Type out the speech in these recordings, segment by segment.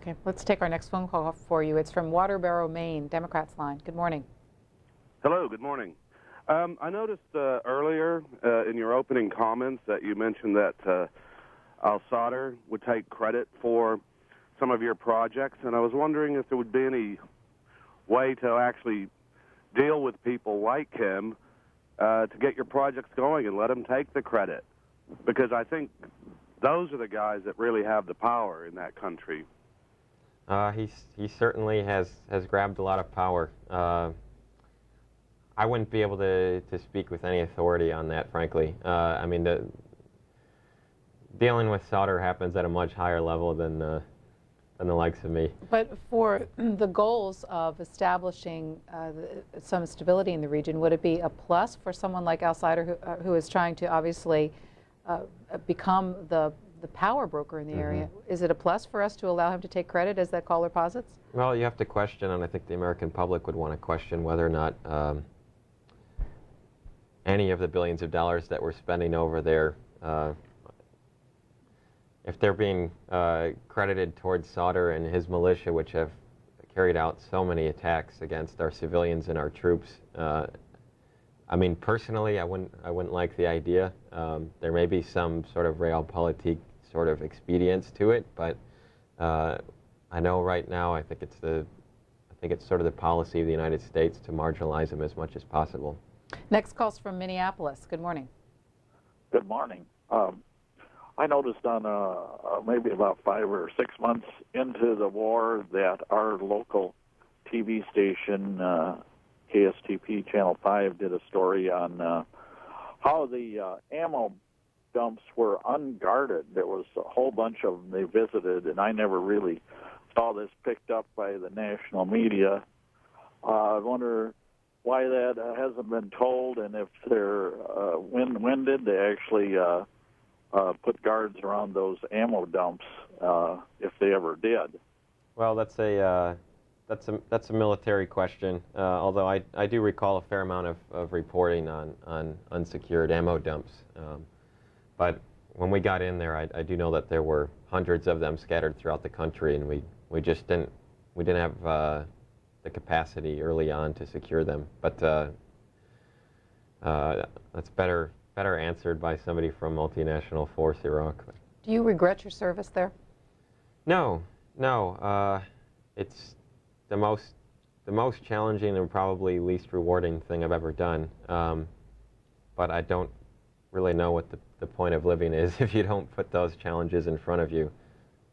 Okay, let's take our next phone call for you. It's from Waterboro, Maine, Democrats line. Good morning. Hello, good morning. I noticed earlier in your opening comments that you mentioned that al-Sadr would take credit for some of your projects, and I was wondering if there would be any way to actually deal with people like him to get your projects going and let him take the credit, because I think those are the guys that really have the power in that country. He certainly has grabbed a lot of power. I wouldn't be able to speak with any authority on that, frankly. I mean, dealing with Sadr happens at a much higher level than the likes of me. But for the goals of establishing some stability in the region, would it be a plus for someone like al-Sadr who is trying to obviously become the power broker in the area? Is it a plus for us to allow him to take credit, as that caller posits? Well, you have to question, and I think the American public would want to question whether or not any of the billions of dollars that we're spending over there, if they're being credited towards Sadr and his militia, which have carried out so many attacks against our civilians and our troops. I mean, personally, I wouldn't like the idea. There may be some sort of realpolitik sort of expedience to it, but I know right now I think it's sort of the policy of the United States to marginalize him as much as possible. Next call's from Minneapolis. Good morning. Good morning. I noticed on maybe about 5 or 6 months into the war that our local TV station, KSTP Channel 5, did a story on how the ammo dumps were unguarded. There was a whole bunch of them they visited, and I never really saw this picked up by the national media. I wonder why that hasn't been told, and if they're when did they actually put guards around those ammo dumps, if they ever did? Well, that's a military question. Although I do recall a fair amount of reporting on unsecured ammo dumps. But when we got in there, I do know that there were hundreds of them scattered throughout the country, and we just didn't have the capacity early on to secure them. But that's better answered by somebody from multinational force Iraq. Do you regret your service there? No. It's the most challenging and probably least rewarding thing I've ever done. But I don't really know what the point of living is if you don't put those challenges in front of you.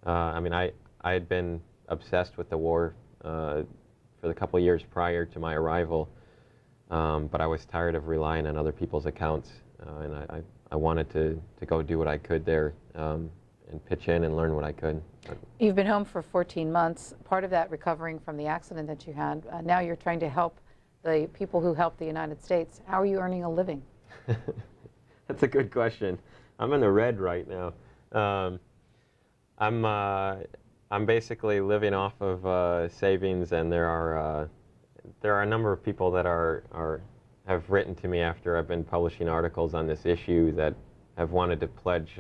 I mean, I had been obsessed with the war for the couple years prior to my arrival, but I was tired of relying on other people's accounts, and I wanted to go do what I could there and pitch in and learn what I could. You've been home for 14 months, part of that recovering from the accident that you had. Now you're trying to help the people who helped the United States. How are you earning a living? That's a good question. I'm in the red right now. I'm basically living off of savings, and there are a number of people that have written to me after I've been publishing articles on this issue that have wanted to pledge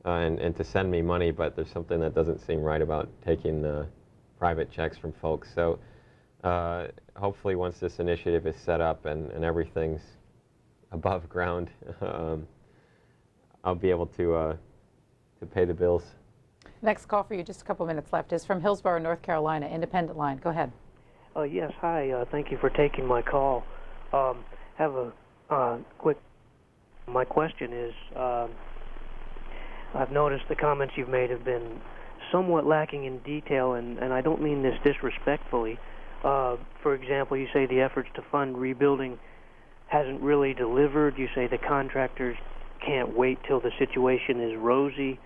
and to send me money, but there's something that doesn't seem right about taking private checks from folks. So hopefully once this initiative is set up and everything's above ground, I'll be able to pay the bills. Next call for you, just a couple minutes left, is from Hillsborough, North Carolina, independent line. Go ahead. Yes, hi. Thank you for taking my call. Have a quick. My question is, I've noticed the comments you've made have been somewhat lacking in detail, and I don't mean this disrespectfully. For example, you say the efforts to fund rebuilding hasn't really delivered. You say the contractors can't wait till the situation is rosy.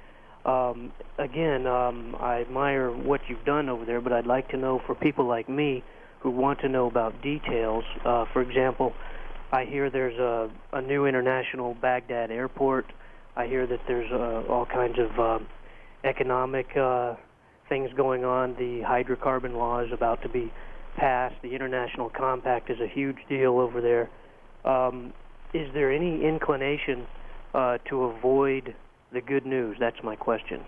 Again, I admire what you've done over there, but I'd like to know, for people like me who want to know about details, for example, I hear there's a new international Baghdad airport. I hear that there's all kinds of economic things going on. The hydrocarbon law is about to be passed. The international compact is a huge deal over there. Is there any inclination to avoid the good news? That's my question.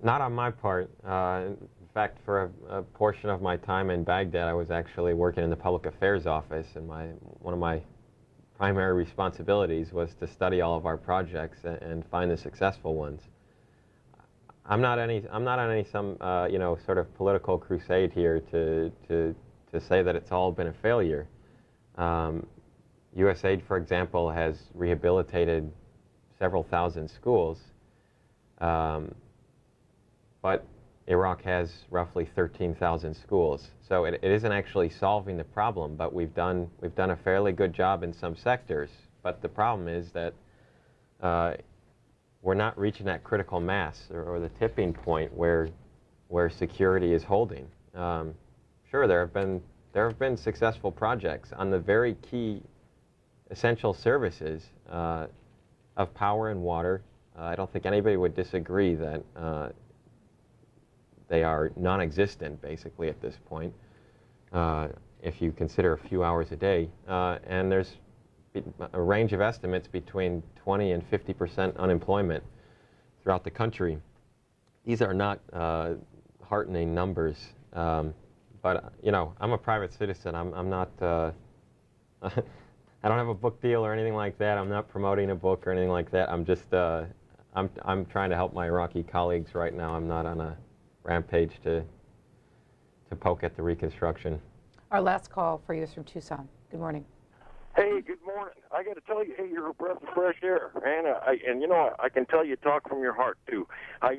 Not on my part. In fact, for a portion of my time in Baghdad, I was actually working in the public affairs office, and one of my primary responsibilities was to study all of our projects and find the successful ones. I'm not on any sort of political crusade here to say that it's all been a failure. USAID, for example, has rehabilitated several thousand schools, but Iraq has roughly 13,000 schools. So it isn't actually solving the problem, but we've done a fairly good job in some sectors. But the problem is that we're not reaching that critical mass or the tipping point where security is holding. Sure, there have been successful projects on the very key essential services of power and water. I don't think anybody would disagree that they are non-existent, basically, at this point, if you consider a few hours a day. And there's a range of estimates between 20 and 50% unemployment throughout the country. These are not heartening numbers. But, you know, I'm a private citizen. I'm not... I don't have a book deal or anything like that. I'm not promoting a book or anything like that. I'm just... I'm trying to help my Iraqi colleagues right now. I'm not on a rampage to poke at the reconstruction. Our last call for you is from Tucson. Good morning. Hey, good morning. I got to tell you, hey, you're a breath of fresh air, and you know, I can tell you talk from your heart too. I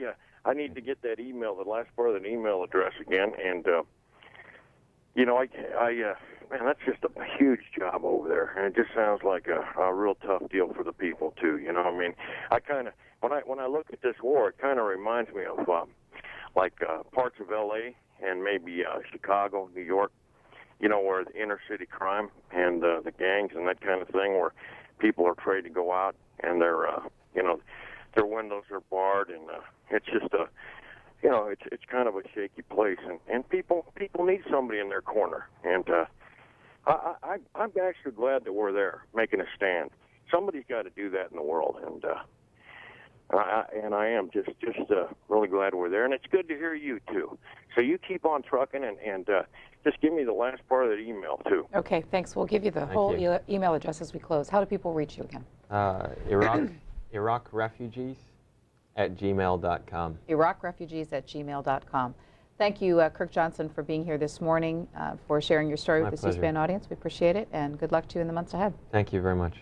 need to get that email, the last part of that email address again, and you know, man, that's just a huge job over there, and it just sounds like a real tough deal for the people too. You know, I mean, I kind of when I look at this war, it kind of reminds me of like parts of L.A. and maybe Chicago, New York, you know, where the inner city crime and the gangs and that kind of thing, where people are afraid to go out and you know, their windows are barred, and it's just you know, it's kind of a shaky place, and people need somebody in their corner, and I'm actually glad that we're there making a stand. Somebody's got to do that in the world, and I am just really glad we're there, and it's good to hear you too. So you keep on trucking, and just give me the last part of that email too. Okay, thanks. We'll give you the whole email address as we close. How do people reach you again? Iraq refugees at gmail.com. IraqRefugees@gmail.com. Thank you, Kirk Johnson, for being here this morning, for sharing your story with the C-SPAN audience. We appreciate it, and good luck to you in the months ahead. Thank you very much.